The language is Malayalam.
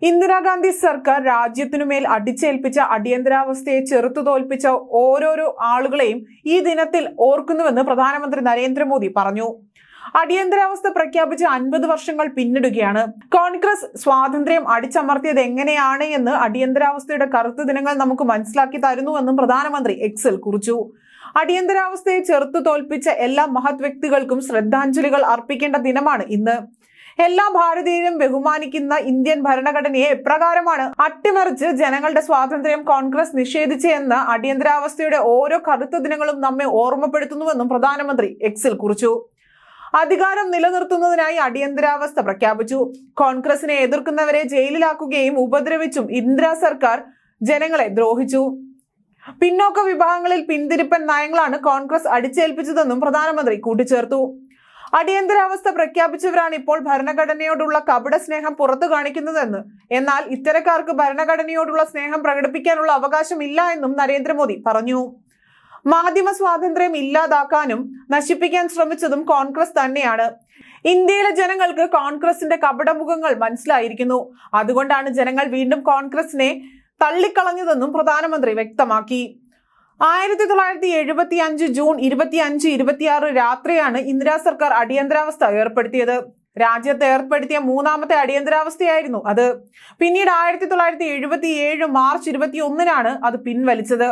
ഇന്ദിരാഗാന്ധി സർക്കാർ രാജ്യത്തിനുമേൽ അടിച്ചേൽപ്പിച്ച അടിയന്തരാവസ്ഥയെ ചെറുത്തു തോൽപ്പിച്ച ഓരോരോ ആളുകളെയും ഈ ദിനത്തിൽ ഓർക്കുന്നുവെന്ന് പ്രധാനമന്ത്രി നരേന്ദ്രമോദി പറഞ്ഞു. അടിയന്തരാവസ്ഥ പ്രഖ്യാപിച്ച് 50 വർഷങ്ങൾ പിന്നിടുകയാണ്. കോൺഗ്രസ് സ്വാതന്ത്ര്യം അടിച്ചമർത്തിയത് എങ്ങനെയാണ് എന്ന് അടിയന്തരാവസ്ഥയുടെ കറുത്ത ദിനങ്ങൾ നമുക്ക് മനസ്സിലാക്കി തരുന്നുവെന്നും പ്രധാനമന്ത്രി എക്സിൽ കുറിച്ചു. അടിയന്തരാവസ്ഥയെ ചെറുത്തു തോൽപ്പിച്ച എല്ലാ മഹത് വ്യക്തികൾക്കും ശ്രദ്ധാഞ്ജലികൾ അർപ്പിക്കേണ്ട ദിനമാണ് ഇന്ന്. എല്ലാ ഭാരതീയരും ബഹുമാനിക്കുന്ന ഇന്ത്യൻ ഭരണഘടനയെ എപ്രകാരമാണ് അട്ടിമറിച്ച് ജനങ്ങളുടെ സ്വാതന്ത്ര്യം കോൺഗ്രസ് നിഷേധിച്ചെന്ന അടിയന്തരാവസ്ഥയുടെ ഓരോ കറുത്ത ദിനങ്ങളും നമ്മെ ഓർമ്മപ്പെടുത്തുന്നുവെന്നും പ്രധാനമന്ത്രി എക്സിൽ കുറിച്ചു. അധികാരം നിലനിർത്തുന്നതിനായി അടിയന്തരാവസ്ഥ പ്രഖ്യാപിച്ചു. കോൺഗ്രസിനെ എതിർക്കുന്നവരെ ജയിലിലാക്കുകയും ഉപദ്രവിച്ചും ഇന്ദിരാ സർക്കാർ ജനങ്ങളെ ദ്രോഹിച്ചു. പിന്നോക്ക വിഭാഗങ്ങളിൽ പിന്തിരിപ്പൻ നയങ്ങളാണ് കോൺഗ്രസ് അടിച്ചേൽപ്പിച്ചതെന്നും പ്രധാനമന്ത്രി കൂട്ടിച്ചേർത്തു. അടിയന്തരാവസ്ഥ പ്രഖ്യാപിച്ചവരാണ് ഇപ്പോൾ ഭരണഘടനയോടുള്ള കപട സ്നേഹം പുറത്തു കാണിക്കുന്നതെന്ന്. എന്നാൽ ഇത്തരക്കാർക്ക് ഭരണഘടനയോടുള്ള സ്നേഹം പ്രകടിപ്പിക്കാനുള്ള അവകാശമില്ല എന്നും നരേന്ദ്രമോദി പറഞ്ഞു. മാധ്യമ സ്വാതന്ത്ര്യം ഇല്ലാതാക്കാനും നശിപ്പിക്കാൻ ശ്രമിച്ചതും കോൺഗ്രസ് തന്നെയാണ്. ഇന്ത്യയിലെ ജനങ്ങൾക്ക് കോൺഗ്രസിന്റെ കപടമുഖങ്ങൾ മനസ്സിലായിരിക്കുന്നു. അതുകൊണ്ടാണ് ജനങ്ങൾ വീണ്ടും കോൺഗ്രസിനെ തള്ളിക്കളഞ്ഞതെന്നും പ്രധാനമന്ത്രി വ്യക്തമാക്കി. 1975 ജൂൺ 25, 26 രാത്രിയാണ് ഇന്ദിരാ സർക്കാർ അടിയന്തരാവസ്ഥ ഏർപ്പെടുത്തിയത്. രാജ്യത്ത് ഏർപ്പെടുത്തിയ 3ാമത്തെ അടിയന്തരാവസ്ഥയായിരുന്നു അത്. പിന്നീട് 1977 മാർച്ച് 21 അത് പിൻവലിച്ചത്.